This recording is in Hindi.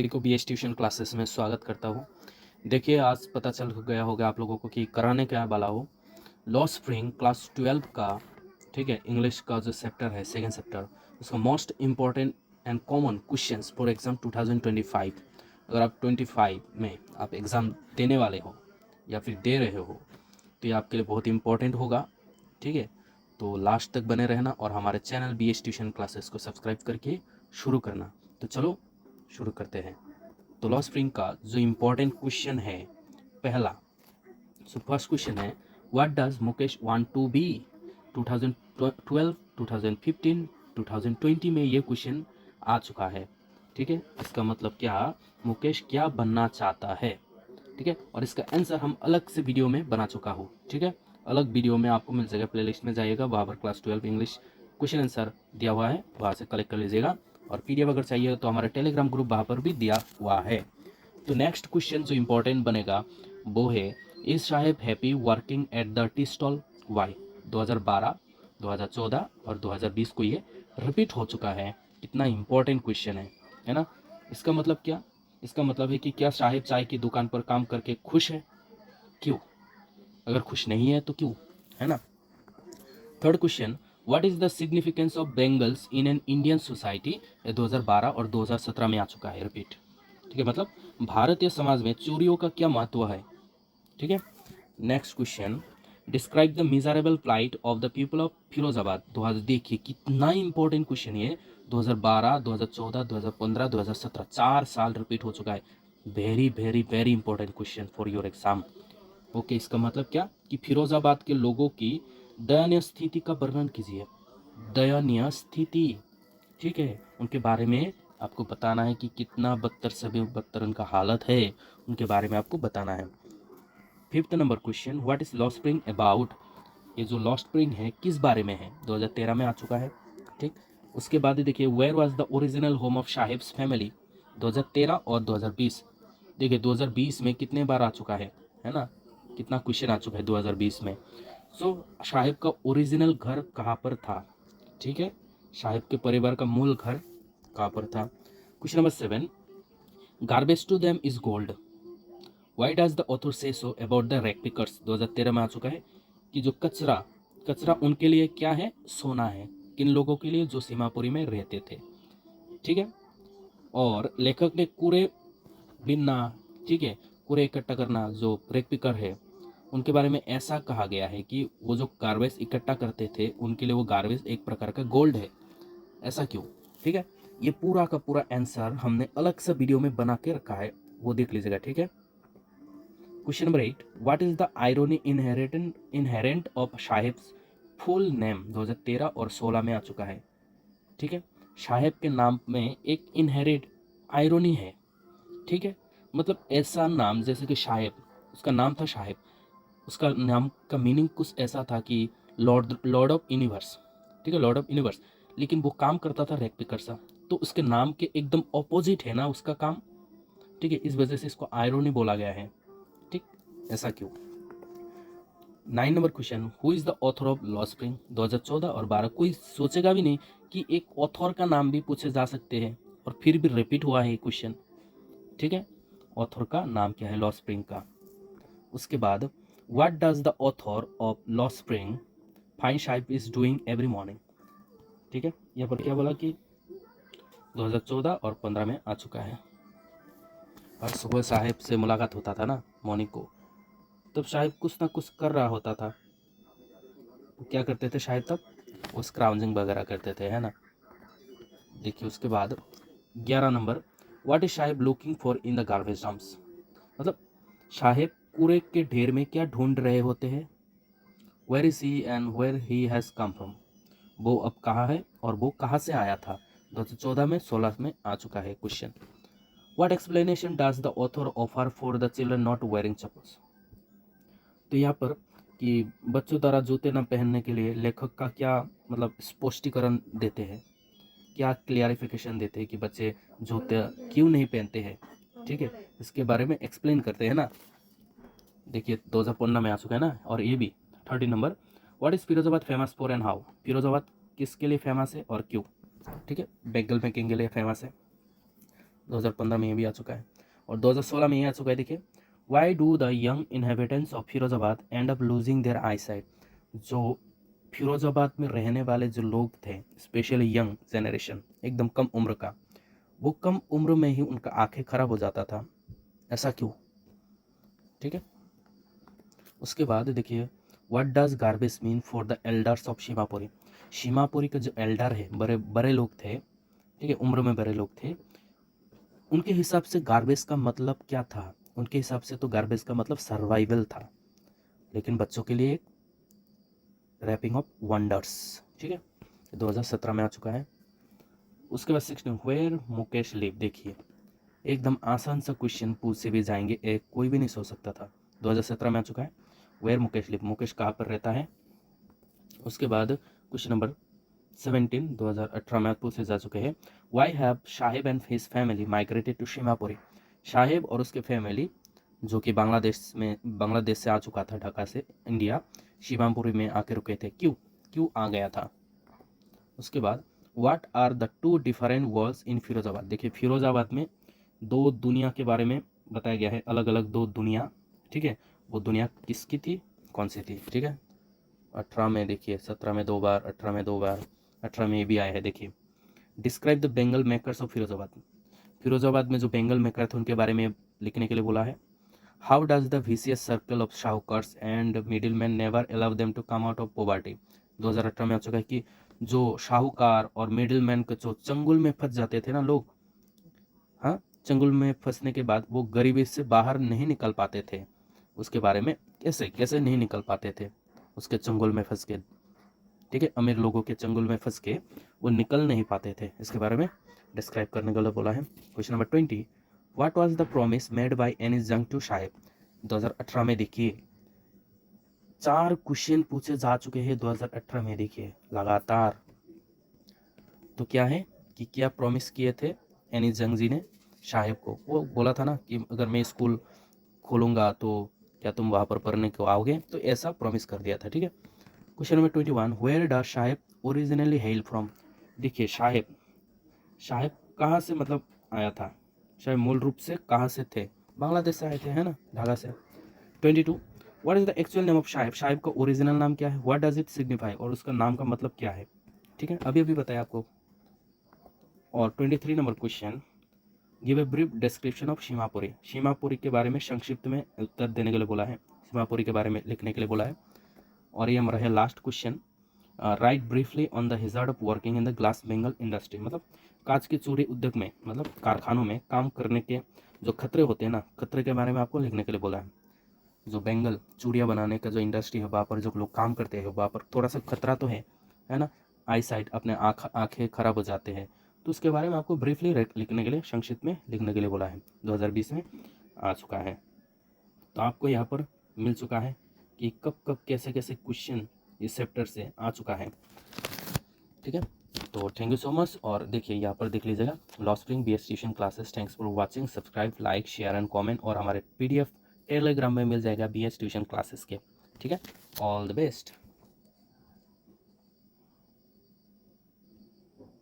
सभी को बीएस ट्यूशन क्लासेस में स्वागत करता हूँ। देखिए, आज पता चल गया होगा आप लोगों को कि कराने क्या वाला हो। लॉ स्प्रिंग क्लास 12 का, ठीक है, इंग्लिश का जो चैप्टर है, सेकंड चैप्टर, उसका most important and common questions for exam 2025। अगर आप 25 में आप एग्ज़ाम देने वाले हो या फिर दे रहे हो तो ये आपके लिए बहुत इंपॉर्टेंट होगा, ठीक है। तो लास्ट तक बने रहना और हमारे चैनल बीएस ट्यूशन क्लासेस को सब्सक्राइब करके शुरू करना। तो चलो शुरू करते हैं। तो लॉ स्प्रिंग का जो इम्पोर्टेंट क्वेश्चन है पहला, सो फर्स्ट क्वेश्चन है, what does Mukesh want to be. 2012, 2015, 2020 में ये क्वेश्चन आ चुका है, ठीक है। इसका मतलब क्या, मुकेश क्या बनना चाहता है, ठीक है। और इसका आंसर हम अलग से वीडियो में बना चुका हूँ, ठीक है। अलग वीडियो में आपको मिल जाएगा, प्लेलिस्ट में जाइएगा, वहाँ पर क्लास 12 इंग्लिश क्वेश्चन आंसर दिया हुआ है, वहाँ से कलेक्ट कर लीजिएगा। और पीडीएफ अगर चाहिए तो हमारे टेलीग्राम ग्रुप वहाँ पर भी दिया हुआ है। तो नेक्स्ट क्वेश्चन जो इम्पोर्टेंट बनेगा वो है, is Saheb happy working at the tea stall why. 2012, 2014 और 2020 को ये रिपीट हो चुका है। कितना इम्पोर्टेंट क्वेश्चन है ना। इसका मतलब क्या, इसका मतलब है कि क्या साहेब चाय की दुकान पर काम करके खुश है, क्यों, अगर खुश नहीं है तो क्यों, है ना। Third question, what is the significance of bangles in an Indian society. 2012 और 2017 में आ चुका है, रिपीट, ठीक है। मतलब भारतीय समाज में चूड़ियों का क्या महत्व है, ठीक है। Next question, describe the miserable plight of the people of Firozabad. 2000, देखिए कितना इंपॉर्टेंट क्वेश्चन ये, 2012, 2014, 2015, 2017, 4 साल रिपीट हो चुका है। Very very very important question for your exam. Okay, इसका मतलब क्या कि फिरोजाबाद के लोगों की दयनीय स्थिति का वर्णन कीजिए। दयनीय स्थिति, ठीक है, उनके बारे में आपको बताना है कि कितना बदतर से भी बदतर उनका हालत है, उनके बारे में आपको बताना है। Fifth number question, what is law spring about. ये जो लॉ स्प्रिंग है किस बारे में है, 2013 में आ चुका है, ठीक। उसके बाद देखिए, where was the original home of Saheb's family. 2013 और 2020, देखिए 2020 में कितने बार आ चुका है ना, कितना क्वेश्चन आ चुका है 2020 में। सो साहिब का ओरिजिनल घर कहाँ पर था, ठीक है, साहिब के परिवार का मूल घर कहाँ पर था। Question number 7, garbage to them is gold, why does the author say so about the rag pickers. 2013 में आ चुका है कि जो कचरा कचरा उनके लिए क्या है, सोना है, किन लोगों के लिए, जो सीमापुरी में रहते थे, ठीक है। और लेखक ने कूड़े बिनना, ठीक है, कूड़े इकट्ठा करना, जो रैग पिकर है उनके बारे में ऐसा कहा गया है कि वो जो गार्बेज इकट्ठा करते थे उनके लिए वो गार्बेज एक प्रकार का गोल्ड है, ऐसा क्यों, ठीक है। ये पूरा का पूरा आंसर हमने अलग से वीडियो में बना के रखा है, वो देख लीजिएगा, ठीक है। Question number 8, what is the irony inherent of Saheb's full name. 2013 और 16 में आ चुका है, ठीक है। साहेब के नाम में एक इनहेरेंट आयरोनी है, ठीक है। मतलब ऐसा नाम जैसे कि साहेब, उसका नाम था साहेब, उसका नाम का मीनिंग कुछ ऐसा था कि लॉर्ड लॉर्ड ऑफ यूनिवर्स, ठीक है, लॉर्ड ऑफ यूनिवर्स, लेकिन वो काम करता था रैग पिकर सा, तो उसके नाम के एकदम ऑपोजिट है ना उसका काम, ठीक है, इस वजह से इसको आयरोनी बोला गया है, ठीक, ऐसा क्यों। 9 number question, who is the author of law spring. 2014 और 12, कोई सोचेगा भी नहीं कि एक ऑथर का नाम भी पूछे जा सकते हैं, और फिर भी रिपीट हुआ है ये क्वेश्चन, ठीक है। ऑथर का नाम क्या है लॉ स्प्रिंग का। उसके बाद, what does the author of law spring find Sahib is doing every morning, ठीक है। यहाँ पर क्या बोला कि 2014 और 15 में आ चुका है। और सुबह साहिब से मुलाकात होता था ना मॉर्निंग को, तब साहिब कुछ ना कुछ कर रहा होता था। वो क्या करते थे शायद, तब वो स्क्राउजिंग वगैरह करते थे, है ना। देखिए उसके बाद 11 number, what is Sahib looking for in the garbage dumps. मतलब साहिब कूड़े के ढेर में क्या ढूंढ रहे होते हैं। Where is he and where he has come from, वो अब कहाँ है और वो कहाँ से आया था। 2014 में 16 में आ चुका है question. What explanation does the author offer for the children not wearing chappals. तो यहाँ पर कि बच्चों द्वारा जूते न पहनने के लिए लेखक का क्या मतलब स्पष्टीकरण देते हैं, क्या क्लियरिफिकेशन देते हैं कि बच्चे जूते क्यों नहीं पहनते हैं, ठीक है, इसके बारे में एक्सप्लेन करते हैं ना। देखिए 2015 में आ चुका है ना। और ये भी 30 number, what is Firozabad famous for and how. Firozabad किसके लिए फेमस है और क्यों, ठीक है, बैगल मेकिंग के लिए फेमस है। 2015 में ये भी आ चुका है, और 2016 में ये आ चुका है। देखिए, why do the young inhabitants of Firozabad end up losing their eyesight. जो फिरोजाबाद में रहने वाले जो लोग थे, स्पेशली यंग जनरेशन, एकदम कम उम्र का, वो कम उम्र में ही उनका आंखें खराब हो जाता था, ऐसा क्यों? ठीक है। उसके बाद देखिए, what does garbage mean for the elders of Seemapuri. Seemapuri के जो एल्डर है, बड़े बड़े लोग थे, ठीक है, उम्र में बड़े लोग थे, उनके हिसाब से गार्बेज का मतलब क्या था? उनके हिसाब से तो गार्बेज का मतलब सर्वाइवल था, लेकिन बच्चों के लिए एक रैपिंग ऑफ वंडर्स। ठीक है, 2017 में आ चुका है। उसके बाद 16, वेयर मुकेश लिव। देखिए, एकदम आसान सा क्वेश्चन पूछ से भी जाएंगे, एक कोई भी नहीं सोच सकता था। 2017 में आ चुका है, वेयर मुकेश लिव, मुकेश कहाँ पर रहता है। उसके बाद क्वेश्चन नंबर 17, 2018 में पूछ से जा चुके हैं, why have Saheb and his family migrated to Seemapuri. Saheb और उसके फैमिली, जो कि बांग्लादेश से आ चुका था, ढाका से इंडिया, सीमापुरी में आके रुके थे, क्यों आ गया था। उसके बाद what are the two different worlds in Firozabad. देखिए, फिरोजाबाद में दो दुनिया के बारे में बताया गया है, अलग अलग दो दुनिया। ठीक है, वो दुनिया किसकी थी, कौन सी थी। ठीक है, 18 में देखिए, 17 में 2 बार, 18 में 2 बार, 18 में ये भी आया है। देखिए, describe the Bengal makers of Firozabad. Firozabad में जो बेंगल मेकर थे उनके बारे में लिखने के लिए बोला है। How does the vicious circle of sahukars and middle man never allow them to come out of poverty. 2018 में आ चुका है कि जो शाहूकार और मिडिल मैन के जो चंगुल में फंस जाते थे ना लोग, हाँ, चंगुल में फंसने के बाद वो गरीबी से बाहर नहीं निकल पाते थे, उसके बारे में कैसे कैसे नहीं निकल पाते थे उसके चंगुल में फंस के। ठीक है, अमीर लोगों के चंगुल में फंस के वो निकल नहीं पाते थे, इसके बारे में डिस्क्राइब करने के लिए बोला है। Question number 20, what was the promise made by Anees Jung to Sahib. 2018 में देखिए 4 क्वेश्चन पूछे जा चुके हैं 2018 में, देखिए लगातार। तो क्या है कि क्या प्रॉमिस किए थे एनिस जंग जी ने साहिब को। वो बोला था ना कि अगर मैं स्कूल खोलूंगा तो क्या तुम वहाँ पर पढ़ने को आओगे, तो ऐसा प्रॉमिस कर दिया था। ठीक है, question number 21, where does Saheb originally hail from. देखिए, साहिब कहाँ से मतलब आया था, साहिब मूल रूप से कहाँ से थे, बांग्लादेश से आए थे, है ना, ढाका से। 22, what is the actual name of Sahib. Sahib का ओरिजिनल नाम क्या है, व्हाट डज इट सिग्निफाई, और उसका नाम का मतलब क्या है। ठीक है, अभी अभी बताया आपको। और 23 number question, give a brief description of Seemapuri. Seemapuri के बारे में संक्षिप्त में उत्तर देने के लिए बोला है, सीमापुरी के बारे में लिखने के लिए बोला है। और ये हमारा है last question, right briefly on the हिजार्ड of working in the glass Bengal industry. मतलब कांच के चूड़ी उद्योग में, मतलब कारखानों में काम करने के जो खतरे होते हैं ना, खतरे के बारे में आपको लिखने के लिए बोला है। जो बेंगल चूड़ियाँ बनाने का जो इंडस्ट्री है, वहाँ पर जो लोग काम करते हैं, वहाँ पर थोड़ा सा खतरा तो है ना, आई साइट, अपने आँखें खराब हो जाते हैं, तो उसके बारे में आपको ब्रीफली लिखने के लिए, संक्षिप्त में लिखने के लिए बोला है। 2020 में आ चुका है। तो आपको यहाँ पर मिल चुका है कि कब कब कैसे कैसे क्वेश्चन इस चैप्टर से आ चुका है। ठीक है, तो थैंक यू सो मच। और देखिए यहाँ पर देख लीजिएगा, law spring BS tuition classes. Thanks for watching, subscribe, like, share and comment. और हमारे PDF टेलीग्राम में मिल जाएगा BS ट्यूशन क्लासेस के। ठीक है, ऑल द बेस्ट।